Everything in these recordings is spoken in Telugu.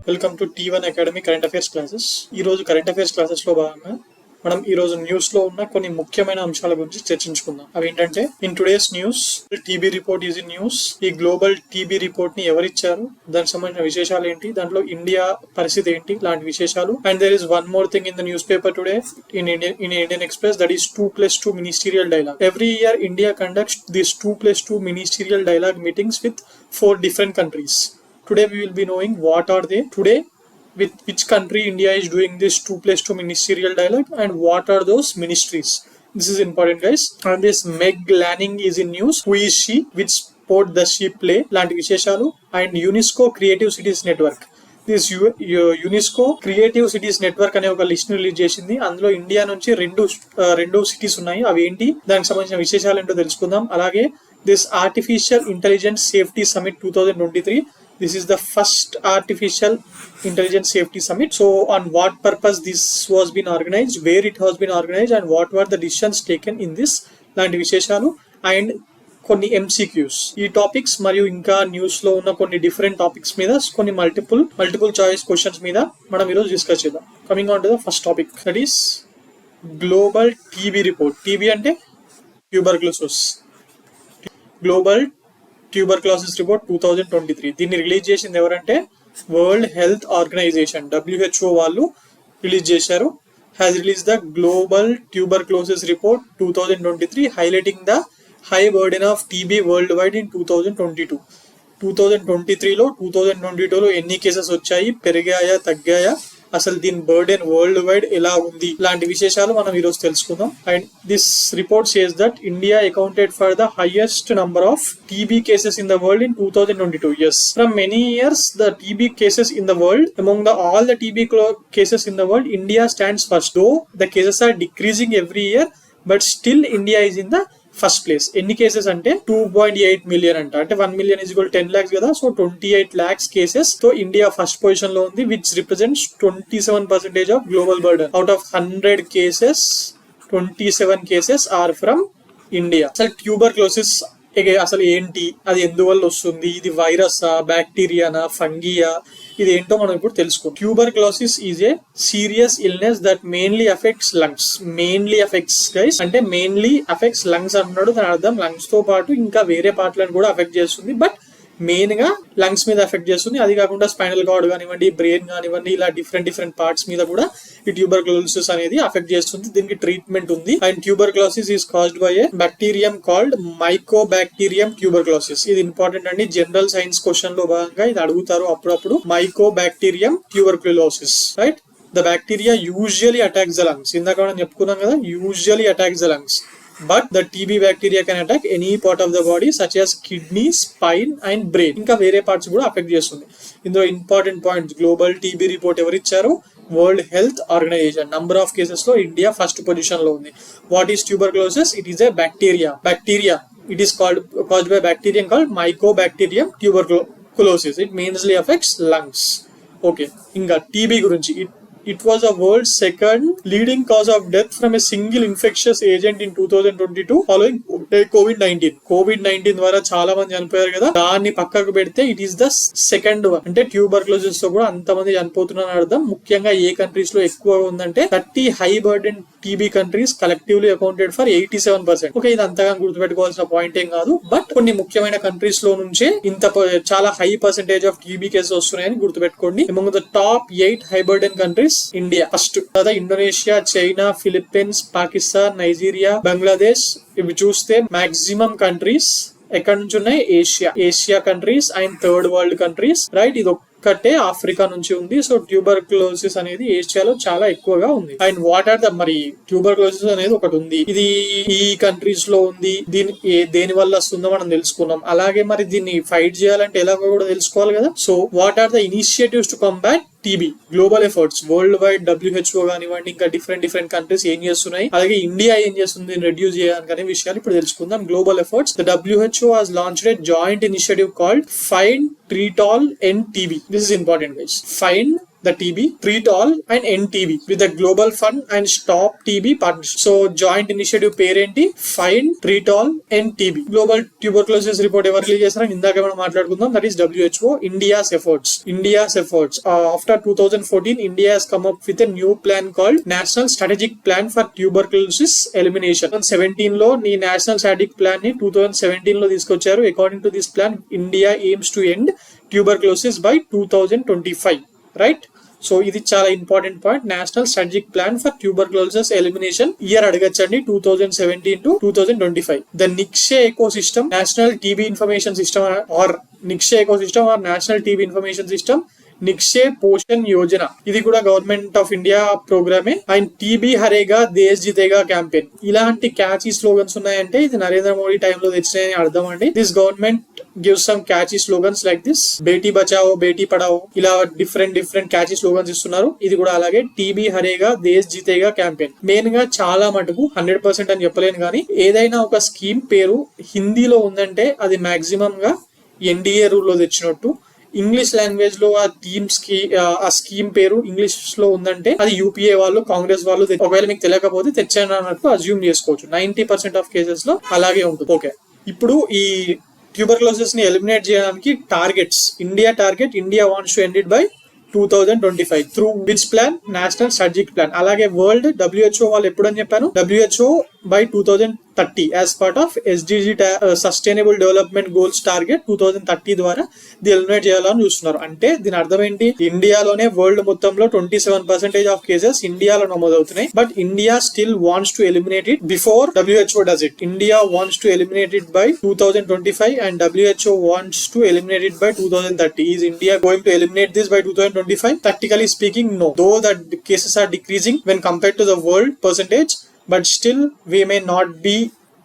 Welcome to T1 academy current affairs classes. ఈ రోజు కరెంట్ అఫైర్స్ క్లాసెస్ లో భాగంగా మనం ఈ రోజు న్యూస్ లో ఉన్న కొన్ని ముఖ్యమైన అంశాల గురించి చర్చించుకుందాం. అవి ఏంటంటే, in today's news TB report is in news. ఈ గ్లోబల్ టీబీ రిపోర్ట్ ని ఎవరిచ్చారు, దానికి సంబంధించిన విశేషాలు ఏంటి, దాంట్లో ఇండియా పరిస్థితి ఏంటి, లాంటి విశేషాలు. And there is one more thing in the newspaper today in Indian Express, that is 2+2 ministerial dialogue. Every year India conducts these 2+2 ministerial dialogue meetings with 4 different countries. Today we will be knowing what are they. Today, with which country India is doing this 2+2 ministerial dialogue and what are those ministries. This is important, guys. And this Meg Lanning is in news. Who is she? Which sport does she play? లాంటి విశేషాలు. And UNESCO Creative Cities Network. This UNESCO creative cities network అనే ఒక లిస్ట్ ని రిలీజ్ చేసింది. అందులో ఇండియా నుంచి రెండు సిటీస్ ఉన్నాయి. అవి ఏంటి, దానికి సంబంధించిన విశేషాలు ఏంటో తెలుసుకుందాం. అలాగే this artificial intelligence safety summit 2023. This is the first artificial intelligence safety summit. So on what purpose this was been organized, where it has been organized, and what were the decisions taken in this లాంటి విశేషాలు. అండ్ కొన్ని MCQs, ఈ టాపిక్స్ మరియు ఇంకా న్యూస్ లో ఉన్న కొన్ని డిఫరెంట్ టాపిక్స్ మీద కొన్ని మల్టిపుల్ చాయిస్ క్వశ్చన్స్ మీద మనం ఈరోజు డిస్కస్ చేద్దాం. Coming on to the first topic, that is global TB report. TB అంటే ట్యూబర్క్లోసిస్. Global tuberculosis report 2023. దీన్ని రిలీజ్ చేసింది ఎవరంటే వరల్డ్ హెల్త్ ఆర్గనైజేషన్, WHO వాళ్ళు రిలీజ్ చేశారు. Has release the global tuberculosis report 2023 highlighting the high burden of TB world wide in 2022. 2023లో 2022లో ఎన్ని కేసెస్ వచ్చాయి, పెరిగాయా, తగ్గాయా, అసలు దీని బర్డెన్ వరల్డ్ వైడ్ ఎలా ఉంది, ఇలాంటి విశేషాలు మనం ఈరోజు తెలుసుకుందాం. And this report says that India accounted for the highest number of TB cases in the world in 2022. Yes, from many years the TB cases in the world, among all the TB cases in the world, India stands first. Though the cases are decreasing every year, but still India is in the first place. ఎన్ని కేసెస్ అంటే 2.8 million అంట. అంటే 1 million is equal to 10 lakhs కదా. సో 28 lakhs కేసెస్ తో ఇండియా ఫస్ట్ పొజిషన్ లో ఉంది, which represents 27% of global burden. Out of 100 cases 27 cases are from India. అసలు ట్యూబర్క్లోసిస్ అసలు ఏంటి, అది ఎందువల్ల వస్తుంది, ఇది వైరసా, బ్యాక్టీరియానా, ఫంగియా, ఇది ఏంటో మనం ఇప్పుడు తెలుసుకుందాం. Tuberculosis is a serious illness that mainly affects lungs. Mainly affects guys అంటే మెయిన్లీ అఫెక్ట్స్ లంగ్స్ అన్నాడు. దాని అర్థం లంగ్స్ తో పాటు ఇంకా వేరే పార్ట్లను కూడా అఫెక్ట్ చేస్తుంది, బట్ మెయిన్ గా లంగ్స్ మీద ఎఫెక్ట్ చేస్తుంది. అది కాకుండా స్పైనల్ కార్డ్ కానివ్వండి, బ్రెయిన్ కానివ్వండి, ఇలా డిఫరెంట్ పార్ట్స్ మీద కూడా ఈ ట్యూబర్క్లోసిస్ అనేది అఫెక్ట్ చేస్తుంది. దీనికి ట్రీట్మెంట్ ఉంది. And tuberculosis is caused by A bacterium called Mycobacterium tuberculosis. ఇది ఇంపార్టెంట్ అండి, జనరల్ సైన్స్ క్వశ్చన్ లో భాగంగా ఇది అడుగుతారు అప్పుడప్పుడు. Mycobacterium tuberculosis, right? The bacteria usually attacks the lungs. ఇందాక మనం చెప్పుకున్నాం కదా, usually attacks the lungs. But the TB bacteria can attack any part of the body such as kidney, spine and brain. ఇంకా వేరే పార్ట్స్ కూడా అఫెక్ట్ చేస్తుంది. ఇందులో important points, global TB report ఎవరు ఇచ్చారు? World Health Organization. Number of cases లో ఇండియా ఫస్ట్ పొజిషన్ లో ఉంది. What is tuberculosis? It is a bacteria. It is caused by bacterium called Mycobacterium tuberculosis. It mainly affects lungs. Okay, ఇంకా టీబీ గురించి, it was a world's second leading cause of death from a single infectious agent in 2022 following COVID-19 ద్వారా చాలా మంది చనిపోయారు కదా. దాన్ని పక్కకు పెడితే it is the second one. అంటే ట్యూబర్క్లోసిస్ తో కూడా అంతమంది చనిపోతున్నారు అర్థం. ముఖ్యంగా ఏ కంట్రీస్ లో ఎక్కువ ఉందంటే 30 high burden TB countries collectively accounted for 87%. Okay, ఇది అంతగా గుర్తుపెట్టుకోవాల్సిన పాయింట్ ఏం కాదు, బట్ కొన్ని ముఖ్యమైన కంట్రీస్ లో నుంచే ఇంత చాలా high percentage of TB cases వస్తున్నాయని గుర్తుపెట్టుకోండి. Among the top 8 high burden countries India first, తర్వాత Indonesia, China, Philippines, Pakistan, Nigeria, Bangladesh. ఇవి చూస్తే మాక్సిమం కంట్రీస్ ఎక్కడి నుంచి ఉన్నాయి? Asia countries and third world countries, right? ఇది ఒక్కటే ఆఫ్రికా నుంచి ఉంది. సో ట్యూబర్క్లోసిస్ అనేది ఏషియాలో చాలా ఎక్కువగా ఉంది. అండ్ వాట్ ఆర్ ద, మరి ట్యూబర్క్లోసిస్ అనేది ఒకటి ఉంది, ఇది ఈ కంట్రీస్ లో ఉంది. దేని వల్ల వస్తుందో మనం తెలుసుకున్నాం. అలాగే మరి దీన్ని ఫైట్ చేయాలంటే ఎలాగో కూడా తెలుసుకోవాలి కదా. So what are the initiatives to combat TB? Global efforts, worldwide WHO కానివ్వండి, ఇంకా డిఫరెంట్ కంట్రీస్ ఏం చేస్తున్నాయి, అలాగే ఇండియా ఏం చేస్తుంది రెడ్యూస్ చేయడానికి అనే విషయాలు ఇప్పుడు తెలుసుకుందాం. Global efforts, the WHO has launched a joint initiative called Find, Treat All, End TB. This is important, guys. Find, the TB, treat all and end TB with the global fund and stop TB partnership. So joint initiative పేరేంటి? Find, treat all, end TB. Global tuberculosis report ఎవరు రిలీజ్ చేస్తారని ఇందాక మనం మాట్లాడుకుందాం. That is WHO. India's efforts. After 2014, India has come up with a new plan called National Strategic Plan for Tuberculosis Elimination. 2017 లో ఈ నేషనల్ స్ట్రాటజిక్ ప్లాన్ ని 2017 లో తీసుకొచ్చారు. According to this plan, India aims to end tuberculosis by 2025, right? So ఇది చాలా important point. National strategic plan for tuberculosis elimination year అడగచ్చండి 2017 to 2025. The Nikshay ecosystem national TB information system or Nikshay ecosystem or national TB information system, Nikshay Poshan Yojana, ఇది కూడా గవర్నమెంట్ ఆఫ్ ఇండియా ప్రోగ్రామే. అండ్ టీబీ హరేగా దేశ్ జితేగా క్యాంపెయిన్, ఇలాంటి క్యాచీ స్లోగన్స్ ఉన్నాయంటే ఇది నరేంద్ర మోడీ టైంలో తెచ్చినాయని అర్థం అండి. This government gives some catchy slogans like this, Beti Bachao Beti Padhao, ఇలా డిఫరెంట్ క్యాచీ స్లోగన్స్ ఇస్తున్నారు. ఇది కూడా అలాగే టీబీ హరేగా దేశ్ జీతేగా క్యాంపెయిన్. మెయిన్ గా చాలా మటుకు 100% అని చెప్పలేను కానీ ఏదైనా ఒక స్కీమ్ పేరు హిందీలో ఉందంటే అది మాక్సిమం గా ఎన్డీఏ రూల్ లో తెచ్చినట్టు. ఇంగ్లీష్ లాంగ్వేజ్ లో ఆ టీమ్స్ కి ఆ స్కీమ్ పేరు ఇంగ్లీష్ లో ఉందంటే అది యూపీఏ వాళ్ళు, కాంగ్రెస్ వాళ్ళు ఒకవేళ మీకు తెలియకపోతే తెచ్చాను అన్నట్టు అజ్యూమ్ చేసుకోవచ్చు. 90% ఆఫ్ కేసెస్ లో అలాగే ఉంటుంది. ఓకే, ఇప్పుడు ఈ ట్యూబర్క్లోసిస్ ని ఎలిమినేట్ చేయడానికి targets, India wants to end it by 2025 through which plan? National strategic plan. అలాగే వరల్డ్ WHO వాళ్ళు ఎప్పుడని చెప్పాను? WHO by 2030 as part of SDG sustainable development goals target 2030 ద్వారా ఇది ఎలిమినేట్ చేయాలని చూస్తున్నారు. అంటే దీని అర్థం ఏంటి? ఇండియాలోనే వరల్డ్ మొత్తంలో 27% ఆఫ్ కేసెస్ ఇండియాలో నమోదవుతున్నాయి. But India still wants to eliminate it before WHO does it. India wants to eliminate it by 2025 and WHO wants to eliminate it by 2030. Is India going to eliminate this by 2025? Practically speaking, no. Though the cases are decreasing when compared to the world percentage, but still we may not be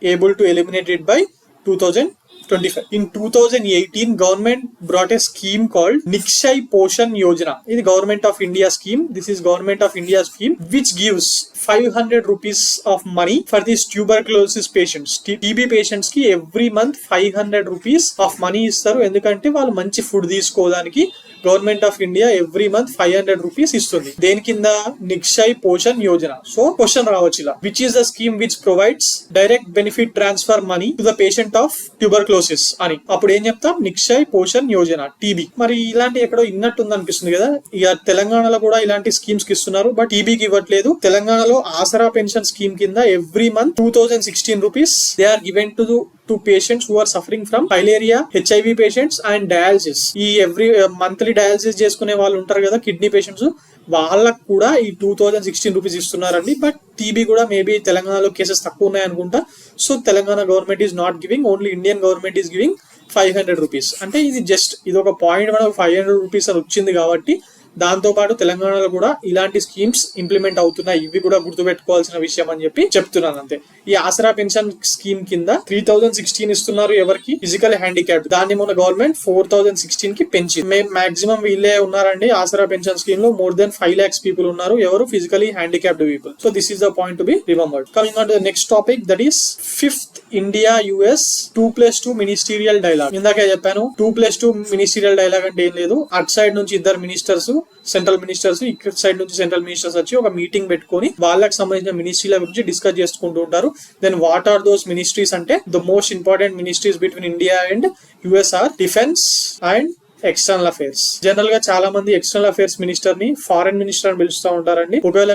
able to eliminate it by 2025. In 2018, government brought a scheme called Nikshay Poshan Yojana. This is government of India scheme. This is government of India scheme which gives 500 rupees of money for these tuberculosis patients. TB patients ki every month 500 rupees of money ఇస్తారు. ఎందుకంటే వాళ్ళు మంచి ఫుడ్ తీసుకోవడానికి government of India every month 500 rupees ఇస్తుంది. దేని కింద? నిక్షయ్ పోషణ్ యోజన. సో క్వశ్చన్ రావచ్చు ఇలా, which is the scheme which provides direct benefit transfer money to the patient of tuberculosis అని. అప్పుడు ఏం చెప్తాం? నిక్షయ్ పోషణ్ యోజన, టీబీ. మరి ఇలాంటి ఎక్కడో ఇన్నట్టుంది అనిపిస్తుంది కదా. ఇక తెలంగాణలో కూడా ఇలాంటి స్కీమ్స్ కి ఇస్తున్నారు, బట్ టీబీకి ఇవ్వట్లేదు. తెలంగాణలో ఆసరా పెన్షన్ స్కీమ్ కింద every month 2016 rupees they are given to patients who are suffering from filaria, HIV patients and dialysis. ఈ ఎవ్రీ మంత్లీ డయాలసిస్ చేసుకునే వాళ్ళు ఉంటారు కదా, కిడ్నీ పేషెంట్స్, వాళ్ళకు కూడా ఈ 2016 రూపీస్ ఇస్తున్నారండి. బట్ టీబీ కూడా మేబీ తెలంగాణలో కేసెస్ తక్కువ ఉన్నాయి అనుకుంటా. So Telangana government is not giving, only Indian government is giving 500 rupees. అంటే ఇది జస్ట్ ఇది ఒక పాయింట్, మనకు 500 రూపీస్ అని వచ్చింది కాబట్టి దాంతో పాటు తెలంగాణలో కూడా ఇలాంటి స్కీమ్స్ ఇంప్లిమెంట్ అవుతున్నాయి. ఇవి కూడా గుర్తుపెట్టుకోవాల్సిన విషయం అని చెప్పి చెప్తున్నాను అంతే. ఈ ఆసరా పెన్షన్ స్కీమ్ కింద 3016 ఇస్తున్నారు ఎవరికి? Physical handicap. దాన్ని మన గవర్నమెంట్ 4016 కి పెంచింది. మాక్సిమం వీళ్ళే ఉన్నారండి ఆసరా పెన్షన్ స్కీమ్ లో. మోర్ దెన్ 5 lakhs పీపుల్ ఉన్నారు ఎవరు? Physically handicapped people. So this is the point to be remembered. Coming on to the next topic, that is 5th IndiaUS 2+2 ministerial dialogue. ఇందాకే చెప్పాను 2+2 మినిస్టీరియల్ డైలాగ్ అంటే ఏం లేదు. అటు సైడ్ నుంచి ఇద్దరు మినిస్టర్స్, సెంట్రల్ మినిస్టర్స్, ఇక్కడ సైడ్ నుంచి సెంట్రల్ మినిస్టర్స్ వచ్చి ఒక మీటింగ్ పెట్టుకొని వాళ్ళకి సంబంధించిన మినిస్ట్రీల గురించి డిస్కస్ చేసుకుంటూ ఉంటారు. Then what are those ministries అంటే the most important ministries between India and US are defence and external affairs. General గా చాలా మంది ఎక్స్టర్నల్ అఫైర్స్ మినిస్టర్ ని ఫారెన్ మినిస్టర్ అని పిలుస్తూ ఉంటారండి. ఒకవేళ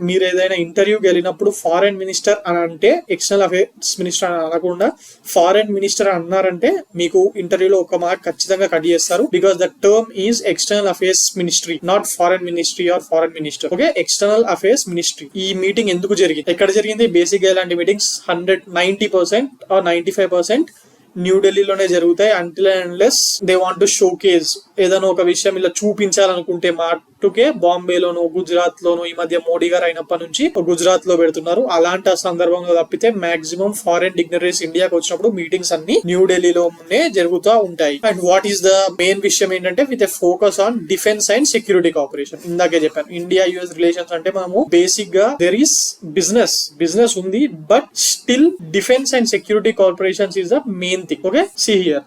మీరు ఏదైనా ఇంటర్వ్యూకి వెళ్ళినప్పుడు ఫారెన్ మినిస్టర్ అని అంటే ఎక్స్టర్నల్ అఫైర్స్ మినిస్టర్ అని అనకుండా ఫారెన్ మినిస్టర్ అన్నారంటే మీకు ఇంటర్వ్యూలో ఒక మార్క్ ఖచ్చితంగా కట్ చేస్తారు. Because the term is external affairs ministry, not foreign ministry or foreign minister. Okay, external affairs ministry. ఈ మీటింగ్ ఎందుకు జరిగింది, ఎక్కడ జరిగింది? బేసిక్ గా ఇలాంటి మీటింగ్స్ 90% ఆర్ 95% న్యూఢిల్లీలోనే జరుగుతాయి. Until and unless they want to showcase, ఏదైనా ఒక విషయం ఇలా చూపించాలనుకుంటే మాటుకే బాంబేలోనో గుజరాత్ లోనో, ఈ మధ్య మోడీ గారు అయినప్పటి నుంచి గుజరాత్ లో పెడుతున్నారు. అలాంటి సందర్భంగా తప్పితే మాక్సిమం ఫారెన్ డిగ్నరీస్ ఇండియాకి వచ్చినప్పుడు మీటింగ్స్ అన్ని న్యూఢిల్లీలోనే జరుగుతూ ఉంటాయి. And what is the main విషయం ఏంటంటే with a focus on defence and security cooperation. ఇందాకే చెప్పాను India-US రిలేషన్స్ అంటే మనము బేసిక్ గా దెర్ ఈస్ బిజినెస్ ఉంది, but still defence and security cooperations is the main main thing. Okay, see here.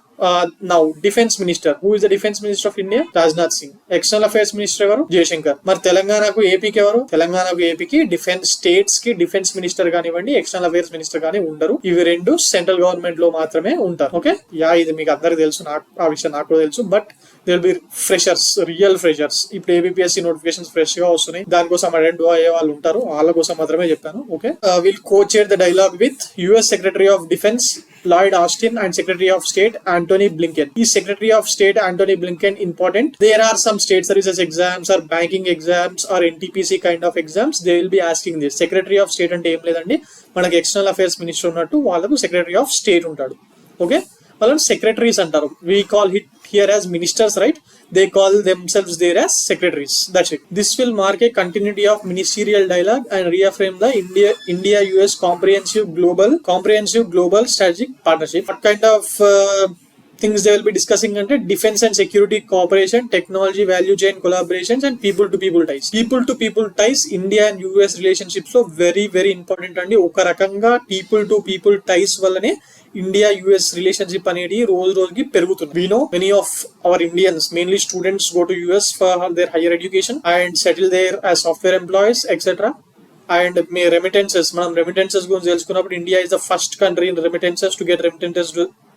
Now defense minister, who is the defense minister of India? Rajnath Singh. External affairs minister evaru? Jayashankar. మరి తెలంగాణకు ఏపీకి ఎవరు? తెలంగాణకు ఏపీకి డిఫెన్స్ స్టేట్స్ కి డిఫెన్స్ మినిస్టర్ కానివ్వండి, ఎక్స్టర్నల్ అఫైర్స్ మినిస్టర్ కానీ ఉండరు. ఇవి రెండు సెంట్రల్ గవర్నమెంట్ లో మాత్రమే ఉంటారు. ఓకే, ఇది మీకు అందరికి తెలుసు, ఆ విషయం నాకు కూడా తెలుసు. But they will be freshers, real freshers. ఇప్పుడు APPSC నోటిఫికేషన్స్ ఫ్రెష్ గా వస్తున్నాయి, దానికోసం అటెండ్ అయ్యే వాళ్ళు ఉంటారు, వాళ్ళ కోసం మాత్రమే చెప్పాను. Okay, will co-chair the dialogue with US Secretary of Defense Lloyd Austin and Secretary of State Antony Blinken. Is Secretary of State Antony Blinken important? There are some state services exams or banking exams or NTPC kind of exams. They will be asking this. Secretary of State అంటే ఏం లేదండి, మనకి ఎక్స్టర్నల్ అఫైర్స్ మినిస్టర్ ఉన్నట్టు వాళ్ళకు సెక్రటరీ ఆఫ్ స్టేట్ ఉంటాడు. ఓకే, వాళ్ళని సెక్రటరీస్ అంటారు. We call it here as ministers, right? They call themselves there as secretaries. That's it. This will mark a continuity of ministerial dialogue and reaffirm the India-US comprehensive global strategic partnership. What kind of things they will be discussing ante defense and security cooperation, technology value chain collaborations and people to people ties India and US relationships lo very important andi. Oka rakanga people to people ties vallane India US relationship అనేది రోజుకి పెరుగుతుంది. We know many of our Indians, mainly students, go to US for their higher education and settle there as software employees, etc. And మనం remittances గురించి తెలుసుకున్నప్పుడు India is the first country in remittances to get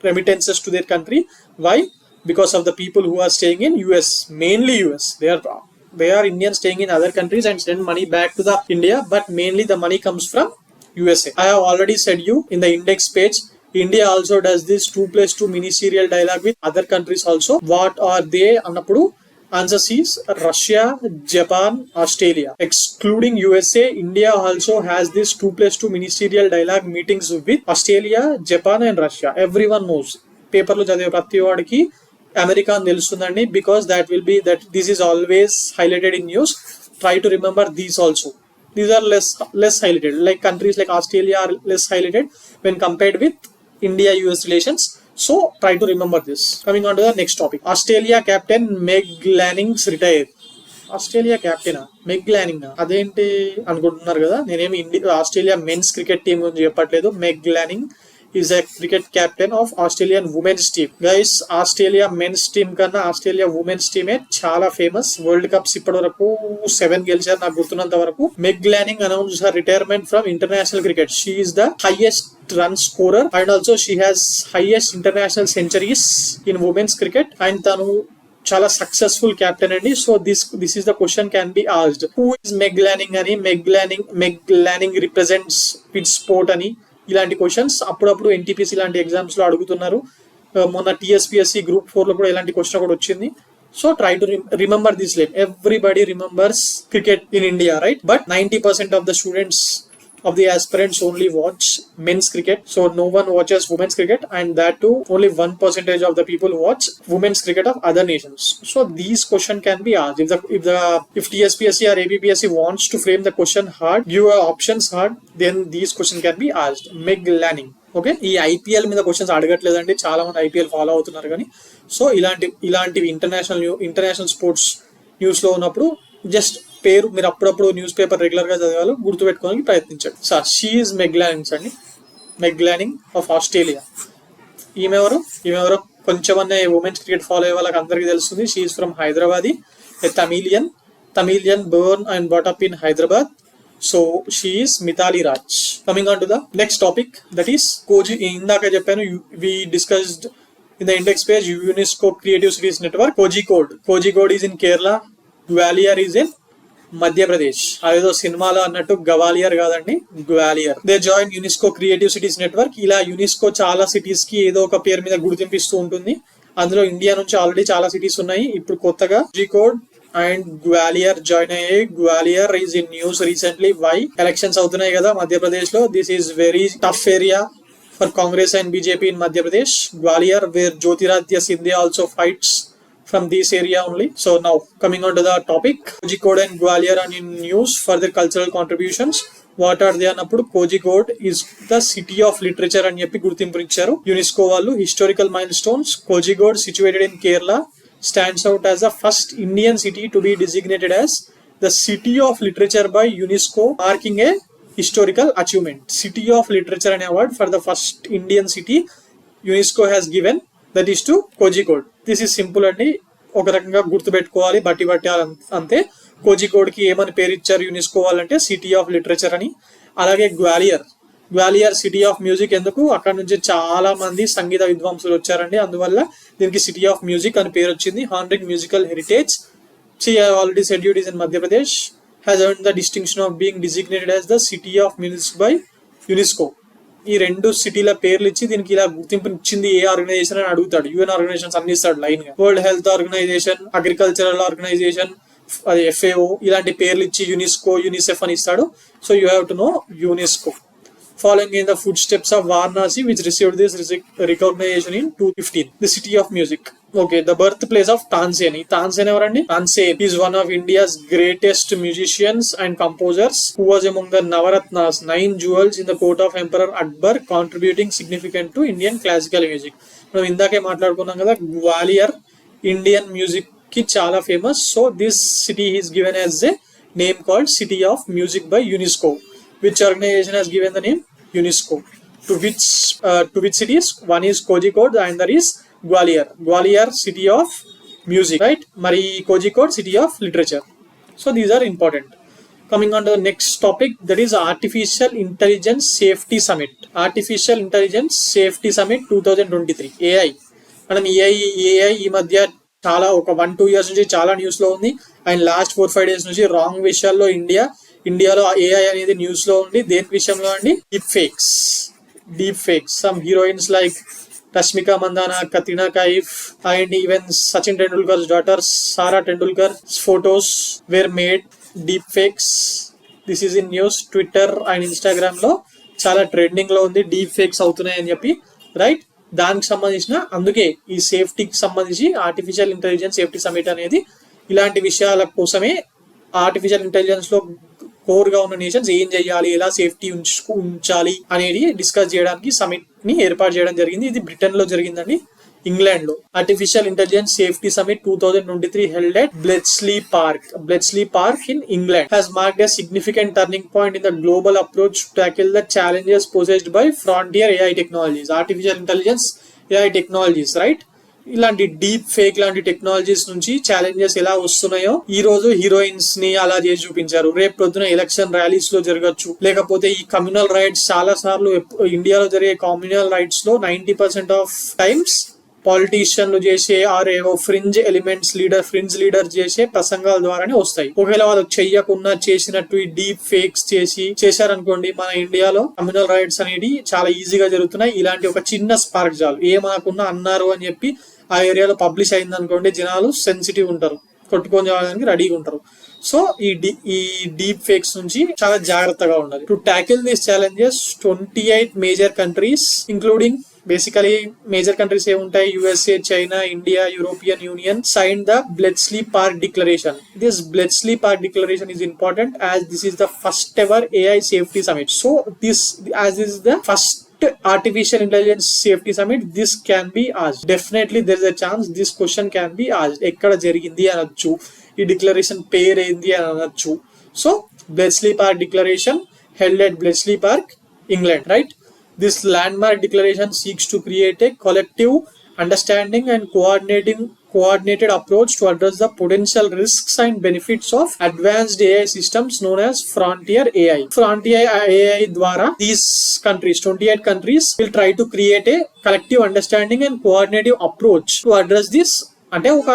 remittances to their country. Why? Because of the people who are staying in US, mainly US. They are Indians staying in other countries and send money back to the India, but mainly the money comes from USA. I have already said you in the index page, India also does this 2+2 ministerial dialogue with other countries also. What are they అన్నప్పుడు answer is Russia, Japan, Australia. Excluding USA, India also has this 2+2 ministerial dialogue meetings with Australia, Japan and Russia. Everyone knows. పేపర్లో చదివే ప్రతి వాడికి అమెరికా అని తెలుస్తుందండి, because this is always highlighted in news. Try to remember these also. These are less highlighted. Like countries like Australia are less highlighted when compared with India-US relations. So try to remember this. Coming on to the next topic. Australia captain Meg Lanning's retired. Australia కెప్టెనా? మెగ్ లానింగ్ అదేంటి అనుకుంటున్నారు కదా. నేనేమి ఆస్ట్రేలియా మెన్స్ క్రికెట్ టీం గురించి చెప్పట్లేదు. Meg Lanning is a cricket captain of Australian women's team. Guys, Australia men's team కన్నా ఆస్ట్రేలియా ఉమెన్స్ టీమే చాలా ఫేమస్. వరల్డ్ కప్స్ ఇప్పటి వరకు 7 గెలిచారు నాకు గుర్తున్నంత వరకు. Meg Lanning announce her retirement from international cricket. She is the highest run scorer and also she has highest international centuries in women's cricket and tanu chala successful captain andi. So this is the question can be asked, who is Meg Lanning ani, Meg Lanning represents which sport ani, ilanti questions appudu NTPC ilanti exams lo adugutunnaru. Monna TSPSC group 4 lo kuda ilanti question okati vachindi. So try to remember this name. Everybody remembers cricket in India, right? But 90% of the students of the aspirants only watch men's cricket, so no one watches women's cricket, and that too only 1% of the people watch women's cricket of other nations. So these question can be asked. If TSPSC or APPSC wants to frame the question hard, give options hard, then these question can be asked. Meg Lanning. Okay, ఈ IPL మీద క్వశ్చన్స్ అడగట్లేదండి, చాలా మంది IPL ఫాలో అవుతున్నారు కానీ. సో ఇలాంటివి ఇంటర్నేషనల్ స్పోర్ట్స్ న్యూస్ లో ఉన్నప్పుడు జస్ట్ పేరు మీరు అప్పుడప్పుడు న్యూస్ పేపర్ రెగ్యులర్ గా చదివాలి, గుర్తుపెట్టుకోవడానికి ప్రయత్నించండి. సార్, షీ ఈజ్ మెగ్ లానింగ్ అండి. మెగ్ లానింగ్ ఆఫ్ ఆస్ట్రేలియా. ఈమెవరు కొంచెమన్నా ఉమెన్స్ క్రికెట్ ఫాలో అయ్యే వాళ్ళకి అందరికీ తెలుస్తుంది. She is from Hyderabad, a Tamilian born and brought up in Hyderabad. So she is Mithali Raj. Coming on to the next topic, that is Kozhi. ఇందాక చెప్పాను, we discussed in the index page UNESCO creative cities network. Kozhikode is in Kerala, Gwalior is in Madhya Pradesh. అదేదో సినిమాలో అన్నట్టు గవాలియర్ కాదండి, Gwalior. They join UNESCO creative cities network. ఇలా యునెస్కో చాలా సిటీస్ కి ఏదో ఒక పేరు మీద గుర్తింపిస్తూ ఉంటుంది. అందులో ఇండియా నుంచి ఆల్రెడీ చాలా సిటీస్ ఉన్నాయి. ఇప్పుడు కొత్తగా కోజికోడ్ అండ్ గ్వాలియర్ జాయిన్ అయ్యాయి. Gwalior is in news recently. Why? Elections అవుతున్నాయి కదా మధ్యప్రదేశ్ లో. This is very tough area for Congress and BJP in Madhya Pradesh. Gwalior, where Jyotiraditya Scindia also fights from this area only. So now coming on to the topic, Kozhikode and Gwalior are in news for their cultural contributions. What are they అన్నప్పుడు Kozhikode is the city of literature అని చెప్పి గుర్తింపు ఇచ్చారు యునెస్కో వాళ్ళు. Historical mile stones. Kozhikode, situated in Kerala, stands out as the first Indian city to be designated as the city of literature by UNESCO, marking a historical achievement. City of literature అనే award for the first Indian city UNESCO has given, that is to Kozhikode. This is simple అండి, ఒక రకంగా గుర్తుపెట్టుకోవాలి, బట్టి అంతే. కోజికోడ్ కి ఏమని పేరు ఇచ్చారు యునెస్కో వాళ్ళంటే సిటీ ఆఫ్ లిటరేచర్ అని. అలాగే గ్వాలియర్ సిటీ ఆఫ్ మ్యూజిక్. ఎందుకు? అక్కడ నుంచి చాలా మంది సంగీత విద్వాంసులు వచ్చారండి, అందువల్ల దీనికి సిటీ ఆఫ్ మ్యూజిక్ అని పేరు వచ్చింది. Honouring musical heritage. Already said it is in Madhya Pradesh has earned the distinction of being designated as the city of music by UNESCO. ఈ రెండు సిటీల పేర్లు ఇచ్చి దీనికి ఇలా గుర్తింపు ఇచ్చింది ఏ ఆర్గనైజేషన్ అని అడుగుతాడు. యుఎన్ ఆర్గనైజేషన్స్ అన్ని ఇస్తాడు లైన్ గా. World Health Organization, agricultural organization, అది FAO, ఇలాంటి పేర్లు ఇచ్చి యునెస్కో, యూనిసెఫ్ అని ఇస్తాడు. So you have to know UNESCO. Following in the footsteps of Varanasi, which received this recognition in 2015. The city of music. Okay, the birthplace of Tansen. Tansen evarandi? Tansen is one of India's greatest musicians and composers, who was among the Navaratnas, 9 jewels in the court of Emperor Akbar, contributing significant to Indian classical music. మనం ఇందాకే మాట్లాడుకున్నాం కదా, గ్వాలియర్ ఇండియన్ మ్యూజిక్ కి చాలా famous. So this city is given as a name called City of Music by UNESCO. Which organization has given the name? UNESCO. To which cities? One is Kozhikode, and there is Gwalior city of music, right? Mari Kozhikode city of literature. So these are important. Coming on to the next topic, that is Artificial Intelligence Safety Summit. Artificial Intelligence Safety Summit 2023. AI. మనం AI ఈ మధ్య చాలా ఒక 1-2 years నుంచి చాలా న్యూస్ లో ఉంది. అండ్ లాస్ట్ 4-5 days నుంచి రాంగ్ విషయాల్లో ఇండియాలో AI అనేది న్యూస్ లో ఉంది. దేని విషయంలో అండి? Deep fakes. Some heroines like Rashmika Mandanna, Katrina Kaif, and even Sachin Tendulkar's daughter Sara Tendulkar photos were made deep fakes. This is in news. Twitter and Instagram లో చాలా ట్రెండింగ్ లో ఉంది డీప్ ఫేక్స్ అవుతున్నాయి అని చెప్పి, రైట్? దానికి సంబంధించిన, అందుకే ఈ సేఫ్టీకి సంబంధించి ఆర్టిఫిషియల్ ఇంటెలిజెన్స్ సేఫ్టీ సమిట్ అనేది ఇలాంటి విషయాల కోసమే. ఆర్టిఫిషియల్ ఇంటెలిజెన్స్ లో కోర్ గా ఉన్న నేషన్స్ ఏం చేయాలి, ఎలా సేఫ్టీ ఉంచాలి అనేది డిస్కస్ చేయడానికి సమిట్ ని ఏర్పాటు చేయడం జరిగింది. ఇది బ్రిటన్ లో జరిగిందండి, ఇంగ్లాండ్ లో. Artificial intelligence safety summit 2023 held at Bletchley Park in England has marked a significant turning point in the global approach to tackle the challenges posed by frontier AI technologies. Artificial intelligence AI technologies, right? ఇలాంటి డీప్ ఫేక్ లాంటి టెక్నాలజీస్ నుంచి ఛాలెంజెస్ ఎలా వస్తున్నాయో ఈ రోజు హీరోయిన్స్ ని అలా చేసి చూపించారు. రేపు పొద్దున ఎలక్షన్ ర్యాలీస్ లో జరగచ్చు, లేకపోతే ఈ కమ్యూనల్ రైట్స్ చాలా సార్లు ఇండియాలో జరిగే కమ్యూనల్ రైట్స్ లో 90% ఆఫ్ టైమ్స్ పాలిటీషియన్లు చేసే ఆర్ ఏవో ఫ్రింజ్ లీడర్ చేసే ప్రసంగాల ద్వారానే వస్తాయి. ఒకవేళ వాళ్ళు చెయ్యకుండా చేసినట్టు ఈ డీప్ ఫేక్స్ చేశారనుకోండి, మన ఇండియాలో కమ్యూనల్ రైట్స్ అనేది చాలా ఈజీగా జరుగుతున్నాయి. ఇలాంటి ఒక చిన్న స్పార్క్ చాలు, ఏమనకుండా అన్నారు అని చెప్పి ఆ ఏరియాలో పబ్లిష్ అయింది అనుకోండి, జనాలు సెన్సిటివ్ ఉంటారు, కొట్టుకొని రావడానికి రెడీగా ఉంటారు. సో ఈ డీప్ ఫేక్స్ నుంచి చాలా జాగ్రత్తగా ఉండాలి. To tackle these challenges 28 major countries including basically major countries ఏముంటాయి, USA, China, India, European union signed the Bletchley Park Declaration. This Bletchley Park Declaration is important as this is the first ever AI safety summit. So this is the first artificial intelligence safety summit, this can be asked. Definitely there is a chance this question can be asked. ఎక్కడ జరిగింది అనొచ్చు, ఈ డిక్లరేషన్ పేరు ఏంది అని అనొచ్చు. So Bletchley Park Declaration held at Bletchley Park, England, right? This landmark declaration seeks to create a collective understanding and coordinated approach to address the potential risks and benefits of advanced AI systems known as frontier AI. Frontier AI ద్వారా these countries, 28 countries, will try to create a collective understanding and coordinative approach to address this. అంటే ఒక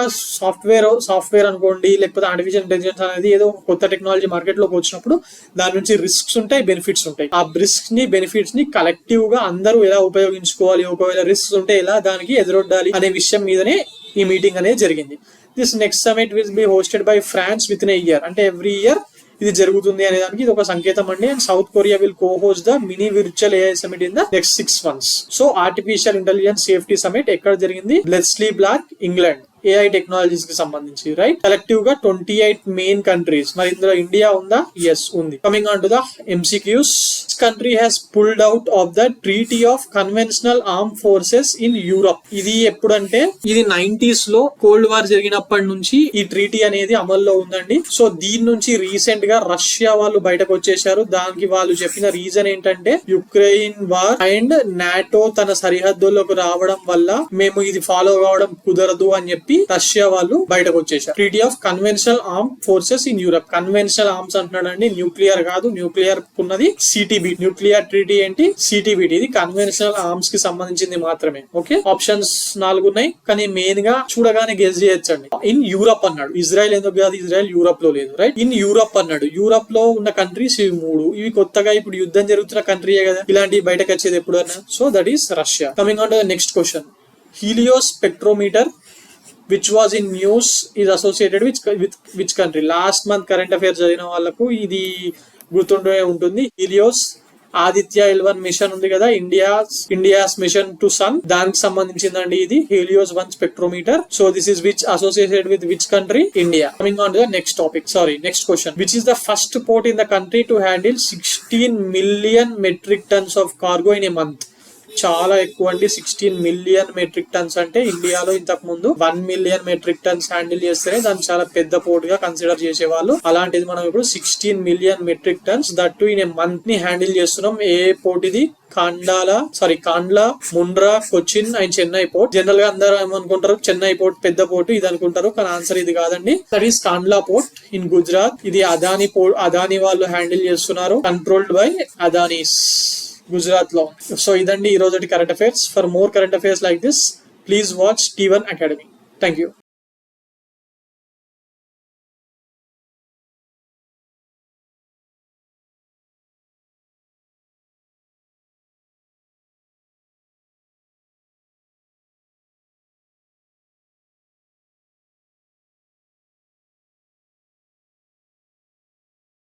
సాఫ్ట్వేర్ అనుకోండి, లేకపోతే ఆర్టిఫిషియల్ ఇంటెలిజెన్స్ అనేది ఏదో కొత్త టెక్నాలజీ మార్కెట్ లోకి వచ్చినప్పుడు దాని నుంచి రిస్క్స్ ఉంటాయి, బెనిఫిట్స్ ఉంటాయి. ఆ రిస్క్ ని బెనిఫిట్స్ ని కలెక్టివ్ గా అందరూ ఎలా ఉపయోగించుకోవాలి, ఒకవేళ రిస్క్స్ ఉంటే ఎలా దానికి ఎదురొడ్డాలి అనే విషయం మీదనే ఈ మీటింగ్ అనేది జరిగింది. This next summit will be hosted by France within a year. అంటే ఎవ్రీ ఇయర్ ఇది జరుగుతుంది అనే దానికి ఇది ఒక సంకేతం అండి. And South Korea will co-host the mini virtual AI summit in the next 6 months. So artificial intelligence safety summit ఎక్కడ జరిగింది? Bletchley Park, England. AI technologies కి సంబంధించి, రైట్? కలెక్టివ్ గా 28 మెయిన్ కంట్రీస్. మరి ఇందులో ఇండియా ఉందా? ఎస్, ఉంది. Coming on to the MCQs. Country has pulled out of the treaty of conventional arm forces in Europe. ఇది ఎప్పుడంటే ఇది 90s లో కోల్డ్ వార్ జరిగినప్పటి నుంచి ఈ ట్రీటీ అనేది అమల్లో ఉందండి. సో దీని నుంచి రీసెంట్ గా రష్యా వాళ్ళు బయటకు వచ్చేసారు. దానికి వాళ్ళు చెప్పిన రీజన్ ఏంటంటే యుక్రెయిన్ వార్ అండ్ నాటో తన సరిహద్దుల్లోకి రావడం వల్ల మేము ఇది ఫాలో కావడం కుదరదు అని చెప్పి రష్యా వాళ్ళు బయటకు వచ్చేసారు. Treaty of conventional arm forces in Europe. Conventional arms అంటున్నాడండి, న్యూక్లియర్ కాదు. న్యూక్లియర్ ఉన్నది సిటిబి. న్యూక్లియర్ ట్రీటీ ఏంటి? సిటిబిటి. ఇది కన్వెన్షనల్ ఆర్మ్స్ కి సంబంధించింది మాత్రమే. ఓకే, ఆప్షన్స్ 4 ఉన్నాయి, కానీ మెయిన్ గా చూడగానే గెస్ చేయొచ్చండి. ఇన్ యూరప్ అన్నాడు. ఇజ్రాయెల్ ఎందుకు కాదు? ఇజ్రాయెల్ యూరప్ లో లేదు, రైట్? ఇన్ యూరప్ అన్నాడు. యూరప్ లో ఉన్న కంట్రీస్ ఇవి 3. ఇవి కొత్తగా ఇప్పుడు యుద్ధం జరుగుతున్న కంట్రీయే కదా. ఇలాంటివి బయటకు వచ్చేది ఎప్పుడన్నా. So that is Russia. Coming on to the next question. Helios spectrometer which was in news is associated with which country? Last month current affairs చదివిన వాళ్ళకు ఇది గుర్తుండే ఉంటుంది. హీలియోస్ ఆదిత్య L1 మిషన్ ఉంది కదా, ఇండియాస్ మిషన్ టు సన్, దానికి సంబంధించిందండి ఇది Helios 1 spectrometer. So this is which associated with which country? India. Coming on to the next topic, next question. Which is the first port in the country to handle 16 million metric tons of cargo in a month? చాలా ఎక్కువ అండి. 16 మిలియన్ మెట్రిక్ టన్స్ అంటే ఇండియాలో ఇంతకు ముందు 1 మిలియన్ మెట్రిక్ టన్స్ హ్యాండిల్ చేస్తేనే దాన్ని చాలా పెద్ద పోర్ట్ గా కన్సిడర్ చేసేవాళ్ళు. అలాంటిది మనం ఇప్పుడు 16 million metric tons that in a month ని హ్యాండిల్ చేస్తున్నాం. ఏ పోర్ట్ ఇది? Kandla, Mundra, Cochin and Chennai port. General గా అందరూ ఏమనుకుంటారు, చెన్నై పోర్ట్ పెద్ద పోర్ట్ ఇది అనుకుంటారు, కానీ ఆన్సర్ ఇది కాదండి. That is Kandla port in Gujarat. ఇది అదానీ పోర్ట్. అదానీ వాళ్ళు హ్యాండిల్ చేస్తున్నారు, కంట్రోల్డ్ బై అదానీస్, గుజరాత్ లో. సో ఇదండి ఈ రోజు current affairs. For more current affairs like this, please watch T1 Academy. Thank you.